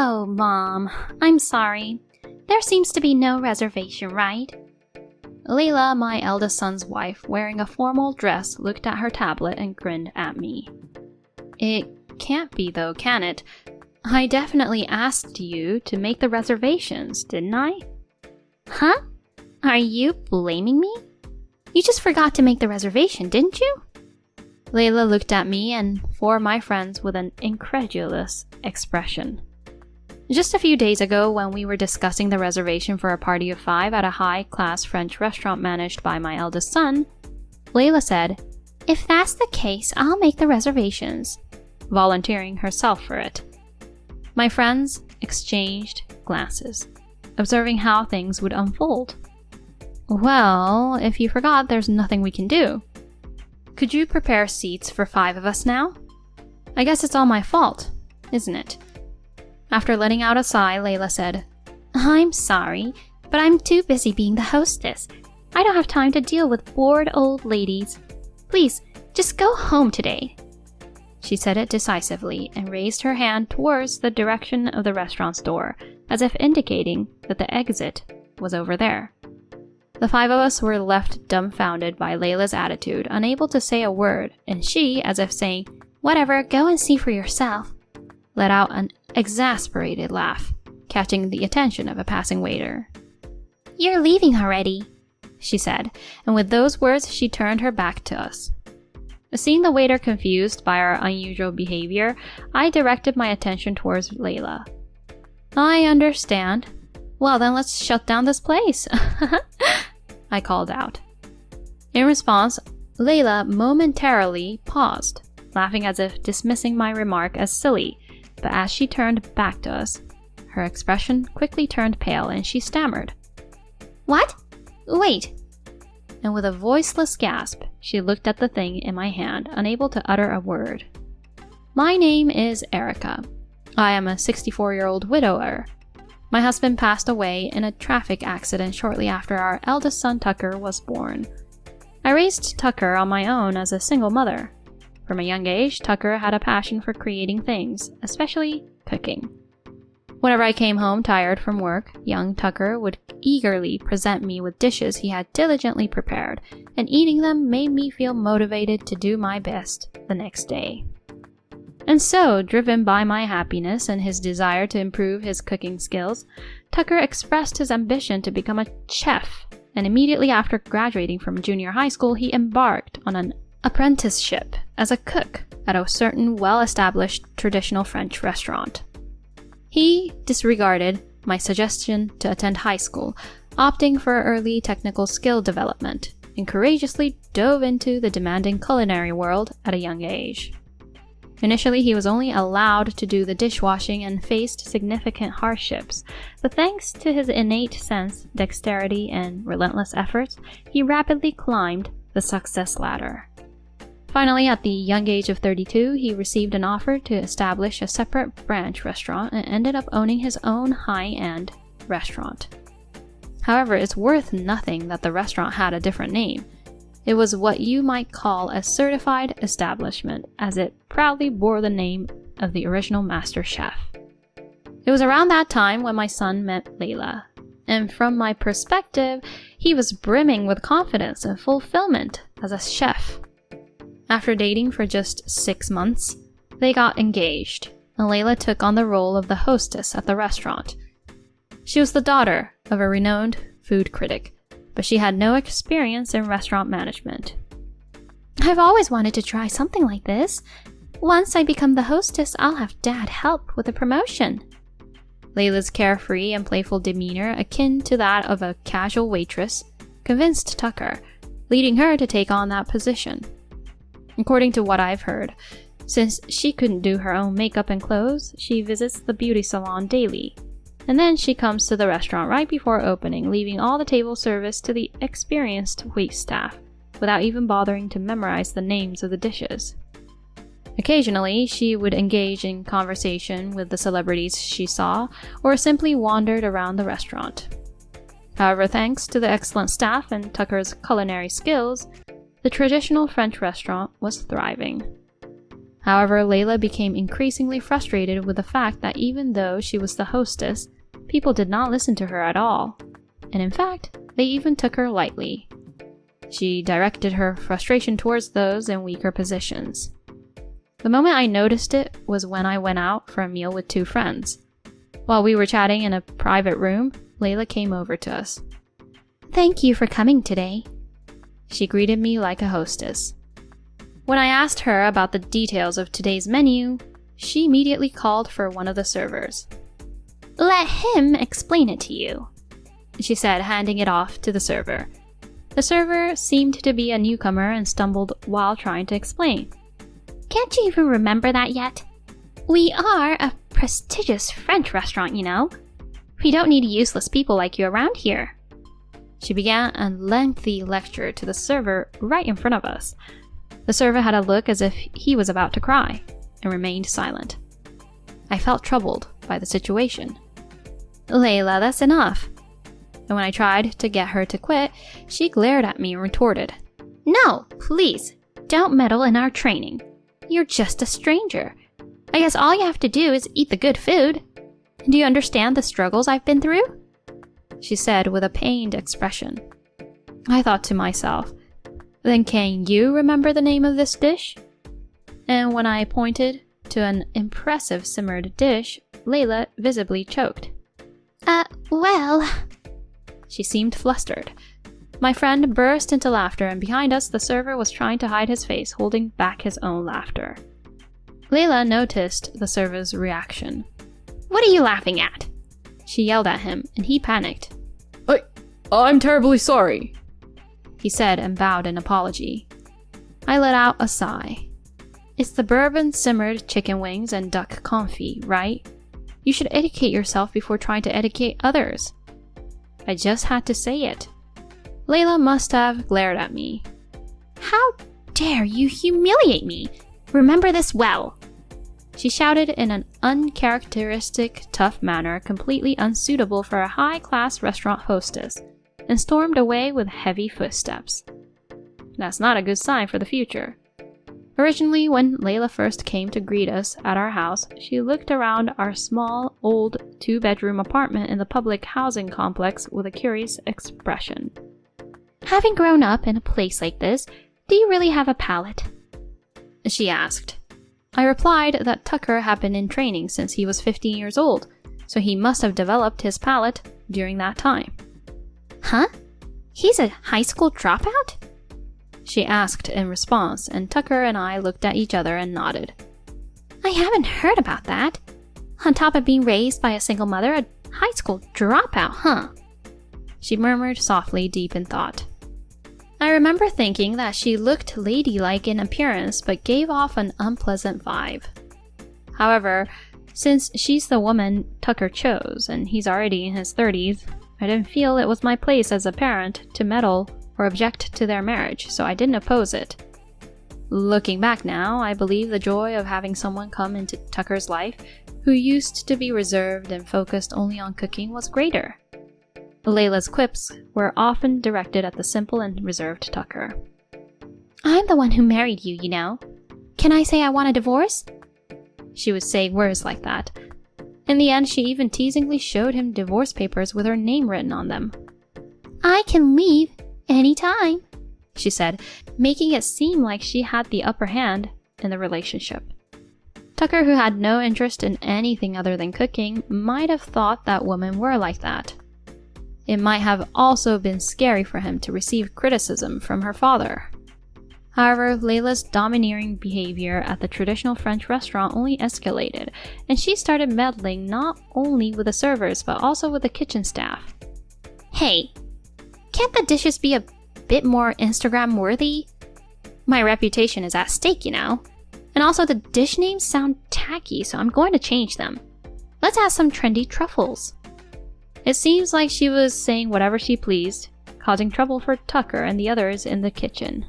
Oh, Mom, I'm sorry. There seems to be no reservation, right? Layla, my eldest son's wife, wearing a formal dress, looked at her tablet and grinned at me. It can't be though, can it? I definitely asked you to make the reservations, didn't I? Huh? Are you blaming me? You just forgot to make the reservation, didn't you? Layla looked at me and four of my friends with an incredulous expression. Just a few days ago, when we were discussing the reservation for a party of 5 at a high-class French restaurant managed by my eldest son, Layla said, "If that's the case, I'll make the reservations," volunteering herself for it. My friends exchanged glances, observing how things would unfold. Well, if you forgot, there's nothing we can do. Could you prepare seats for 5 of us now? I guess it's all my fault, isn't it? After letting out a sigh, Layla said, "I'm sorry, but I'm too busy being the hostess. I don't have time to deal with bored old ladies. Please, just go home today." She said it decisively and raised her hand towards the direction of the restaurant's door, as if indicating that the exit was over there. The 5 of us were left dumbfounded by Layla's attitude, unable to say a word, and she, as if saying, "Whatever, go and see for yourself," let out an exasperated laugh, catching the attention of a passing waiter. "You're leaving already," she said, and with those words she turned her back to us. Seeing the waiter confused by our unusual behavior, I directed my attention towards Layla. "I understand. Well, then let's shut down this place," I called out. In response, Layla momentarily paused, laughing as if dismissing my remark as silly, but as she turned back to us, her expression quickly turned pale and she stammered, "What? Wait." And with a voiceless gasp, she looked at the thing in my hand, unable to utter a word. "My name is Erica. I am a 64-year-old widower. My husband passed away in a traffic accident shortly after our eldest son Tucker was born. I raised Tucker on my own as a single mother. From a young age, Tucker had a passion for creating things, especially cooking. Whenever I came home tired from work, young Tucker would eagerly present me with dishes he had diligently prepared, and eating them made me feel motivated to do my best the next day. And so, driven by my happiness and his desire to improve his cooking skills, Tucker expressed his ambition to become a chef, and immediately after graduating from junior high school, he embarked on an apprenticeship as a cook at a certain well-established traditional French restaurant. He disregarded my suggestion to attend high school, opting for early technical skill development, and courageously dove into the demanding culinary world at a young age. Initially, he was only allowed to do the dishwashing and faced significant hardships, but thanks to his innate sense, dexterity, and relentless efforts, he rapidly climbed the success ladder. Finally, at the young age of 32, he received an offer to establish a separate branch restaurant and ended up owning his own high-end restaurant. However, it's worth nothing that the restaurant had a different name. It was what you might call a certified establishment, as it proudly bore the name of the original master chef. It was around that time when my son met Layla, and from my perspective, he was brimming with confidence and fulfillment as a chef. After dating for just 6 months, they got engaged, and Layla took on the role of the hostess at the restaurant. She was the daughter of a renowned food critic, but she had no experience in restaurant management. "I've always wanted to try something like this. Once I become the hostess, I'll have Dad help with the promotion." Layla's carefree and playful demeanor, akin to that of a casual waitress, convinced Tucker, leading her to take on that position. According to what I've heard, since she couldn't do her own makeup and clothes, she visits the beauty salon daily. And then she comes to the restaurant right before opening, leaving all the table service to the experienced waitstaff, without even bothering to memorize the names of the dishes. Occasionally, she would engage in conversation with the celebrities she saw, or simply wandered around the restaurant. However, thanks to the excellent staff and Tucker's culinary skills, the traditional French restaurant was thriving. However, Layla became increasingly frustrated with the fact that even though she was the hostess, people did not listen to her at all. And in fact, they even took her lightly. She directed her frustration towards those in weaker positions. The moment I noticed it was when I went out for a meal with 2 friends. While we were chatting in a private room, Layla came over to us. "Thank you for coming today." She greeted me like a hostess. When I asked her about the details of today's menu, she immediately called for one of the servers. "Let him explain it to you," she said, handing it off to the server. The server seemed to be a newcomer and stumbled while trying to explain. "Can't you even remember that yet? We are a prestigious French restaurant, you know. We don't need useless people like you around here." She began a lengthy lecture to the server right in front of us. The server had a look as if he was about to cry, and remained silent. I felt troubled by the situation. "Layla, that's enough." And when I tried to get her to quit, she glared at me and retorted, "No, please, don't meddle in our training. You're just a stranger. I guess all you have to do is eat the good food. Do you understand the struggles I've been through?" She said with a pained expression. I thought to myself, "Then can you remember the name of this dish?" And when I pointed to an impressive simmered dish, Layla visibly choked. Well..." She seemed flustered. My friend burst into laughter, and behind us the server was trying to hide his face, holding back his own laughter. Layla noticed the server's reaction. "What are you laughing at?" She yelled at him, and he panicked. I'm terribly sorry," he said, and bowed in apology. I let out a sigh. "It's the bourbon-simmered chicken wings and duck confit, right? You should educate yourself before trying to educate others." I just had to say it. Layla must have glared at me. "How dare you humiliate me? Remember this well," she shouted in an uncharacteristic, tough manner completely unsuitable for a high-class restaurant hostess, and stormed away with heavy footsteps. That's not a good sign for the future. Originally, when Layla first came to greet us at our house, she looked around our small, old 2-bedroom apartment in the public housing complex with a curious expression. "Having grown up in a place like this, do you really have a palate?" she asked. I replied that Tucker had been in training since he was 15 years old, so he must have developed his palate during that time. "Huh? He's a high school dropout?" she asked in response, and Tucker and I looked at each other and nodded. "I haven't heard about that. On top of being raised by a single mother, a high school dropout, huh?" she murmured softly, deep in thought. I remember thinking that she looked ladylike in appearance but gave off an unpleasant vibe. However, since she's the woman Tucker chose and he's already in his 30s, I didn't feel it was my place as a parent to meddle or object to their marriage, so I didn't oppose it. Looking back now, I believe the joy of having someone come into Tucker's life who used to be reserved and focused only on cooking was greater. Layla's quips were often directed at the simple and reserved Tucker. "I'm the one who married you, you know. Can I say I want a divorce?" She would say words like that. In the end, she even teasingly showed him divorce papers with her name written on them. "I can leave anytime," she said, making it seem like she had the upper hand in the relationship. Tucker, who had no interest in anything other than cooking, might have thought that women were like that. It might have also been scary for him to receive criticism from her father. However, Layla's domineering behavior at the traditional French restaurant only escalated, and she started meddling not only with the servers but also with the kitchen staff. "Hey, can't the dishes be a bit more Instagram-worthy? My reputation is at stake, you know. And also the dish names sound tacky, so I'm going to change them. Let's add some trendy truffles." It seems like she was saying whatever she pleased, causing trouble for Tucker and the others in the kitchen.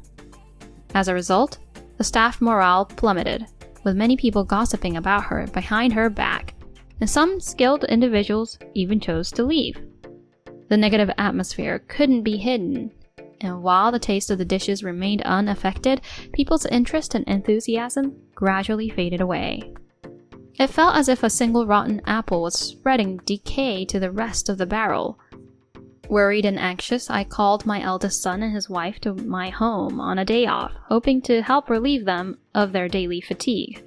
As a result, the staff morale plummeted, with many people gossiping about her behind her back, and some skilled individuals even chose to leave. The negative atmosphere couldn't be hidden, and while the taste of the dishes remained unaffected, people's interest and enthusiasm gradually faded away. It felt as if a single rotten apple was spreading decay to the rest of the barrel. Worried and anxious, I called my eldest son and his wife to my home on a day off, hoping to help relieve them of their daily fatigue.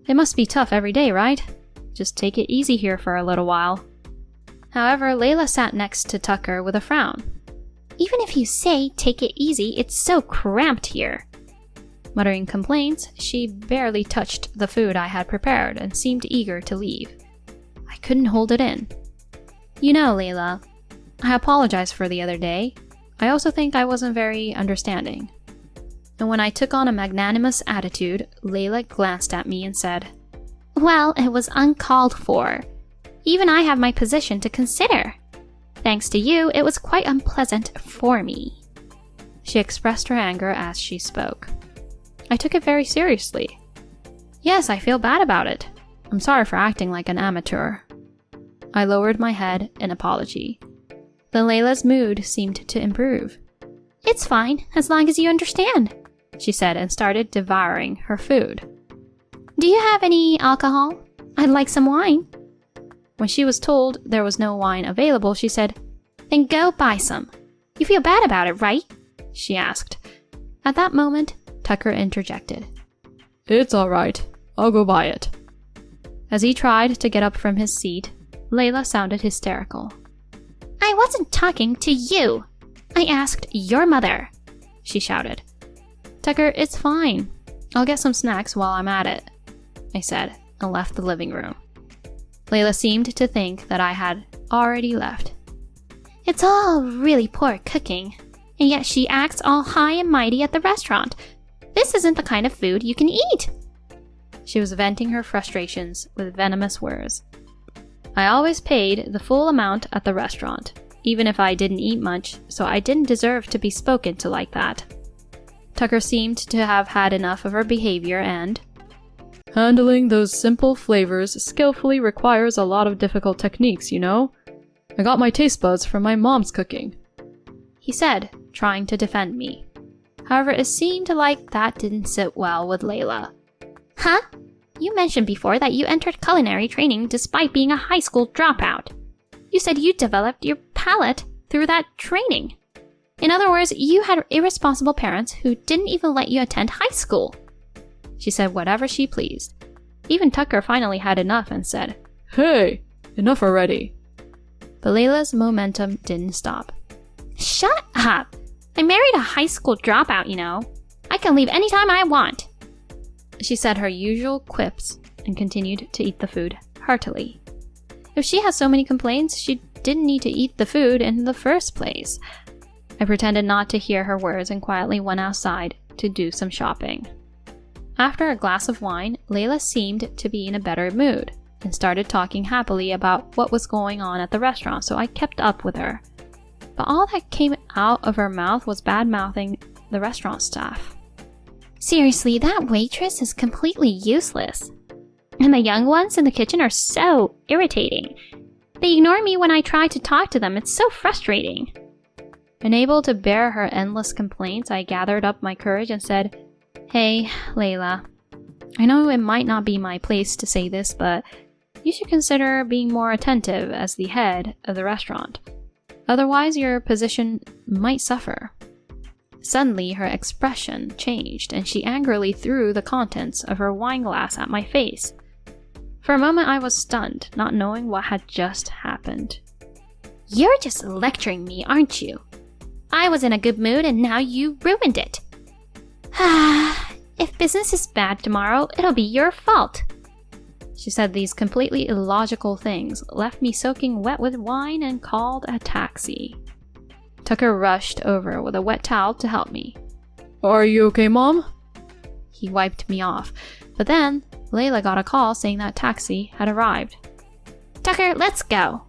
It must be tough every day, right? Just take it easy here for a little while. However, Layla sat next to Tucker with a frown. Even if you say take it easy, it's so cramped here. Muttering complaints, she barely touched the food I had prepared and seemed eager to leave. I couldn't hold it in. You know, Layla, I apologize for the other day. I also think I wasn't very understanding. And when I took on a magnanimous attitude, Layla glanced at me and said, Well, it was uncalled for. Even I have my position to consider. Thanks to you, it was quite unpleasant for me. She expressed her anger as she spoke. I took it very seriously. Yes, I feel bad about it. I'm sorry for acting like an amateur. I lowered my head in apology. Then Layla's mood seemed to improve. It's fine, as long as you understand, she said and started devouring her food. Do you have any alcohol? I'd like some wine. When she was told there was no wine available, she said, Then go buy some. You feel bad about it, right? She asked. At that moment, Tucker interjected. It's alright. I'll go buy it. As he tried to get up from his seat, Layla sounded hysterical. I wasn't talking to you. I asked your mother, she shouted. Tucker, it's fine. I'll get some snacks while I'm at it, I said, and left the living room. Layla seemed to think that I had already left. It's all really poor cooking, and yet she acts all high and mighty at the restaurant. This isn't the kind of food you can eat. She was venting her frustrations with venomous words. I always paid the full amount at the restaurant, even if I didn't eat much, so I didn't deserve to be spoken to like that. Tucker seemed to have had enough of her behavior and, Handling those simple flavors skillfully requires a lot of difficult techniques, you know? I got my taste buds from my mom's cooking, he said, trying to defend me. However, it seemed like that didn't sit well with Layla. Huh? You mentioned before that you entered culinary training despite being a high school dropout. You said you developed your palate through that training. In other words, you had irresponsible parents who didn't even let you attend high school. She said whatever she pleased. Even Tucker finally had enough and said, Hey, enough already. But Layla's momentum didn't stop. Shut up! I married a high school dropout, you know. I can leave anytime I want. She said her usual quips and continued to eat the food heartily. If she had so many complaints, she didn't need to eat the food in the first place. I pretended not to hear her words and quietly went outside to do some shopping. After a glass of wine, Layla seemed to be in a better mood and started talking happily about what was going on at the restaurant, so I kept up with her. But all that came out of her mouth was bad-mouthing the restaurant staff. Seriously, that waitress is completely useless. And the young ones in the kitchen are so irritating. They ignore me when I try to talk to them. It's so frustrating. Unable to bear her endless complaints, I gathered up my courage and said, Hey, Layla, I know it might not be my place to say this, but you should consider being more attentive as the head of the restaurant. Otherwise, your position might suffer. Suddenly, her expression changed, and she angrily threw the contents of her wine glass at my face. For a moment, I was stunned, not knowing what had just happened. You're just lecturing me, aren't you? I was in a good mood, and now you ruined it. If business is bad tomorrow, it'll be your fault. She said these completely illogical things, left me soaking wet with wine, and called a taxi. Tucker rushed over with a wet towel to help me. Are you okay, Mom? He wiped me off, but then Layla got a call saying that taxi had arrived. Tucker, let's go.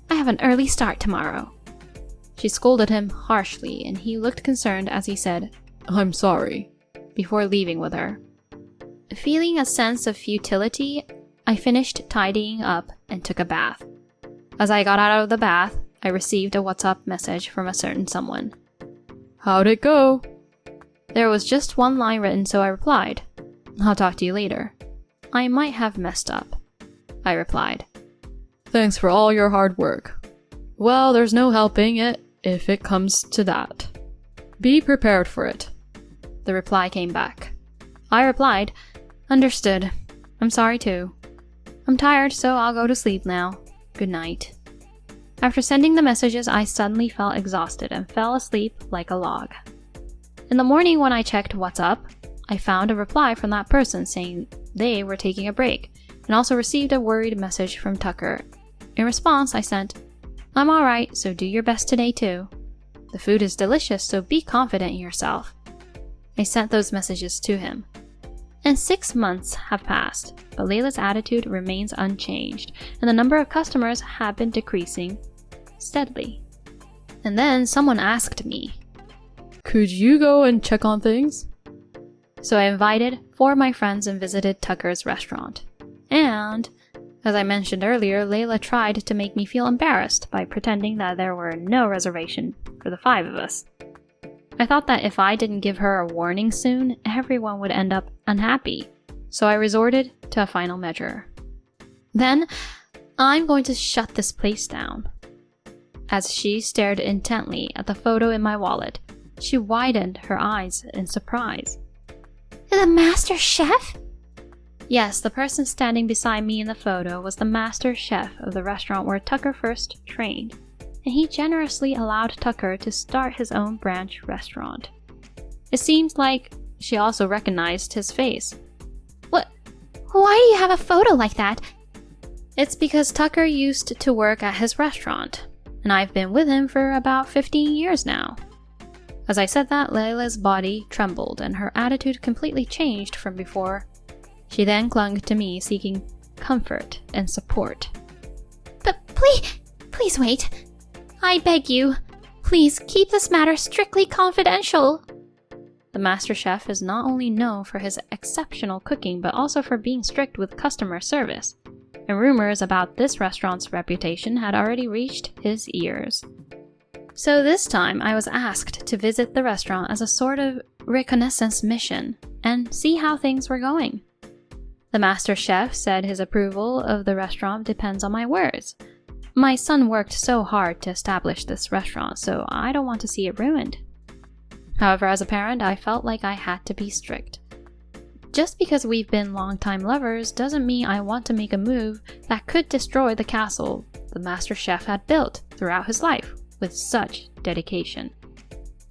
I have an early start tomorrow. She scolded him harshly, and he looked concerned as he said, I'm sorry, before leaving with her. Feeling a sense of futility, I finished tidying up and took a bath. As I got out of the bath, I received a WhatsApp message from a certain someone. How'd it go? There was just one line written, so I replied, I'll talk to you later. I might have messed up. I replied, Thanks for all your hard work. Well, there's no helping it if it comes to that. Be prepared for it. The reply came back. I replied, Understood. I'm sorry too. I'm tired, so I'll go to sleep now. Good night. After sending the messages, I suddenly felt exhausted and fell asleep like a log. In the morning when I checked what's up, I found a reply from that person saying they were taking a break, and also received a worried message from Tucker. In response, I sent, I'm alright, so do your best today too. The food is delicious, so be confident in yourself. I sent those messages to him. And 6 months have passed, but Layla's attitude remains unchanged, and the number of customers have been decreasing steadily. And then someone asked me, Could you go and check on things? So I invited 4 of my friends and visited Tucker's restaurant. And, as I mentioned earlier, Layla tried to make me feel embarrassed by pretending that there were no reservation for the 5 of us. I thought that if I didn't give her a warning soon, everyone would end up unhappy, so I resorted to a final measure. Then, I'm going to shut this place down. As she stared intently at the photo in my wallet, she widened her eyes in surprise. The master chef? Yes, the person standing beside me in the photo was the master chef of the restaurant where Tucker first trained, and he generously allowed Tucker to start his own branch restaurant. It seems like she also recognized his face. What? Why do you have a photo like that? It's because Tucker used to work at his restaurant, and I've been with him for about 15 years now. As I said that, Layla's body trembled and her attitude completely changed from before. She then clung to me, seeking comfort and support. But please wait. I beg you, please keep this matter strictly confidential. The master chef is not only known for his exceptional cooking, but also for being strict with customer service, and rumors about this restaurant's reputation had already reached his ears. So this time I was asked to visit the restaurant as a sort of reconnaissance mission and see how things were going. The master chef said his approval of the restaurant depends on my words. My son worked so hard to establish this restaurant, so I don't want to see it ruined. However, as a parent, I felt like I had to be strict. Just because we've been longtime lovers doesn't mean I want to make a move that could destroy the castle the master chef had built throughout his life with such dedication.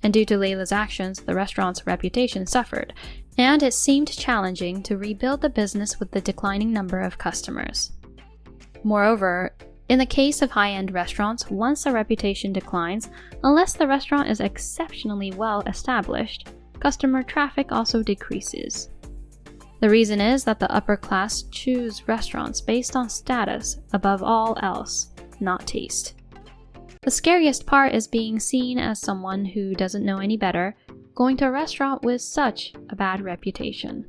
And due to Layla's actions, the restaurant's reputation suffered, and it seemed challenging to rebuild the business with the declining number of customers. Moreover, in the case of high-end restaurants, once a reputation declines, unless the restaurant is exceptionally well established, customer traffic also decreases. The reason is that the upper class choose restaurants based on status above all else, not taste. The scariest part is being seen as someone who doesn't know any better, going to a restaurant with such a bad reputation.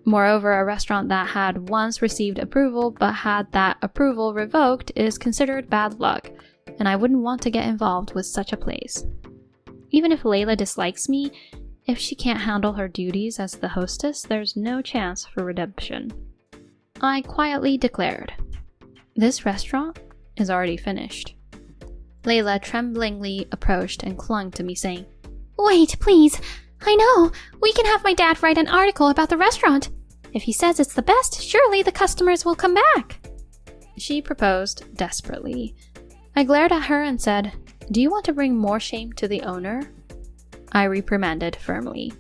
Moreover, a restaurant that had once received approval but had that approval revoked is considered bad luck, and I wouldn't want to get involved with such a place. Even if Layla dislikes me, if she can't handle her duties as the hostess, there's no chance for redemption. I quietly declared, "This restaurant is already finished." Layla tremblingly approached and clung to me, saying, "Wait, please! I know! We can have my dad write an article about the restaurant! If he says it's the best, surely the customers will come back!" She proposed desperately. I glared at her and said, "Do you want to bring more shame to the owner?" I reprimanded firmly.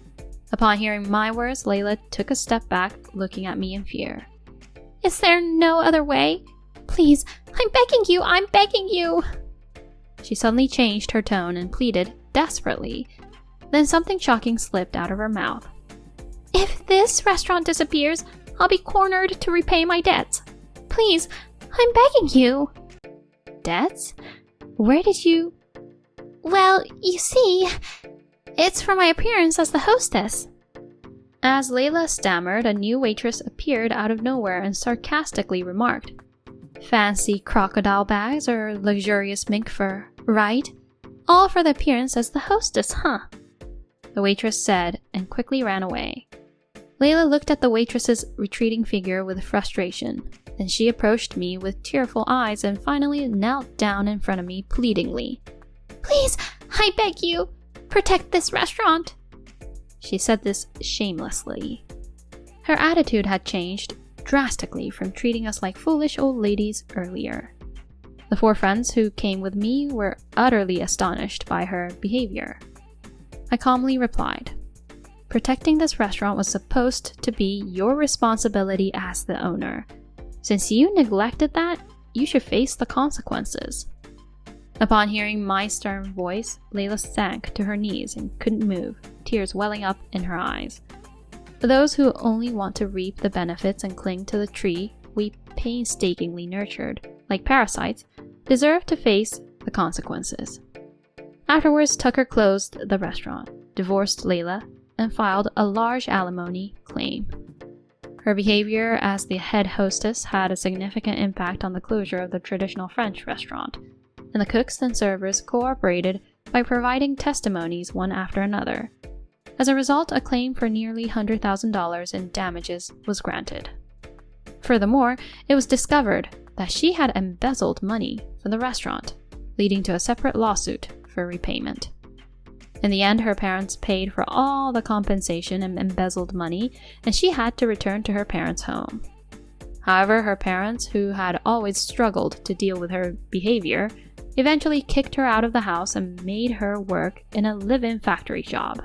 Upon hearing my words, Layla took a step back, looking at me in fear. "Is there no other way? Please, I'm begging you! She suddenly changed her tone and pleaded desperately. Then something shocking slipped out of her mouth. "If this restaurant disappears, I'll be cornered to repay my debts. Please, I'm begging you." "Debts? Where did you—" "Well, you see, it's for my appearance as the hostess." As Layla stammered, a new waitress appeared out of nowhere and sarcastically remarked, "Fancy crocodile bags or luxurious mink fur, right? All for the appearance as the hostess, huh? The waitress said and quickly ran away. Layla looked at the waitress's retreating figure with frustration. Then she approached me with tearful eyes and finally knelt down in front of me pleadingly. "Please, I beg you, protect this restaurant." She said this shamelessly. Her attitude had changed drastically from treating us like foolish old ladies earlier. The 4 friends who came with me were utterly astonished by her behavior. I calmly replied, "Protecting this restaurant was supposed to be your responsibility as the owner. Since you neglected that, you should face the consequences." Upon hearing my stern voice, Layla sank to her knees and couldn't move, tears welling up in her eyes. Those who only want to reap the benefits and cling to the tree we painstakingly nurtured, like parasites, deserve to face the consequences. Afterwards, Tucker closed the restaurant, divorced Layla, and filed a large alimony claim. Her behavior as the head hostess had a significant impact on the closure of the traditional French restaurant, and the cooks and servers cooperated by providing testimonies one after another. As a result, a claim for nearly $100,000 in damages was granted. Furthermore, it was discovered that she had embezzled money from the restaurant, leading to a separate lawsuit for repayment. In the end, her parents paid for all the compensation and embezzled money, and she had to return to her parents' home. However, her parents, who had always struggled to deal with her behavior, eventually kicked her out of the house and made her work in a live-in factory job.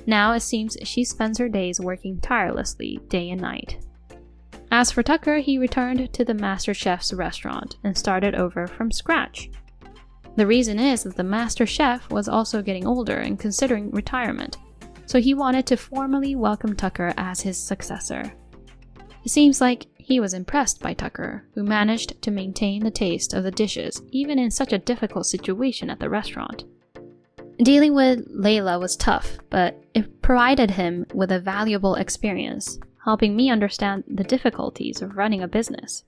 Now it seems she spends her days working tirelessly day and night. As for Tucker, he returned to the master chef's restaurant and started over from scratch. The reason is that the master chef was also getting older and considering retirement, so he wanted to formally welcome Tucker as his successor. It seems like he was impressed by Tucker, who managed to maintain the taste of the dishes even in such a difficult situation at the restaurant. Dealing with Layla was tough, but it provided him with a valuable experience, helping me understand the difficulties of running a business.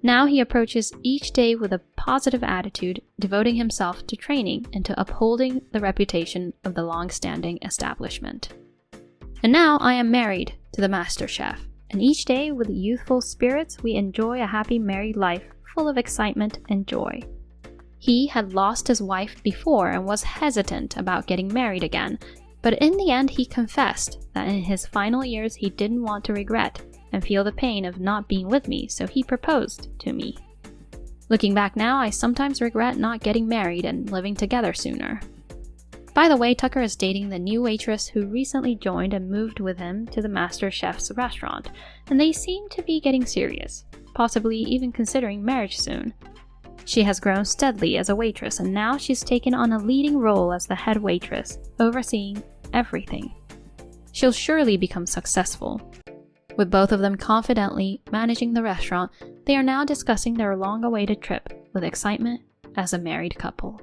Now he approaches each day with a positive attitude, devoting himself to training and to upholding the reputation of the long-standing establishment. And now I am married to the master chef, and each day with youthful spirits we enjoy a happy married life full of excitement and joy. He had lost his wife before and was hesitant about getting married again, but in the end he confessed that in his final years he didn't want to regret and feel the pain of not being with me, so he proposed to me. Looking back now, I sometimes regret not getting married and living together sooner. By the way, Tucker is dating the new waitress who recently joined and moved with him to the master chef's restaurant, and they seem to be getting serious, possibly even considering marriage soon. She has grown steadily as a waitress, and now she's taken on a leading role as the head waitress, overseeing everything. She'll surely become successful. With both of them confidently managing the restaurant, they are now discussing their long-awaited trip with excitement as a married couple.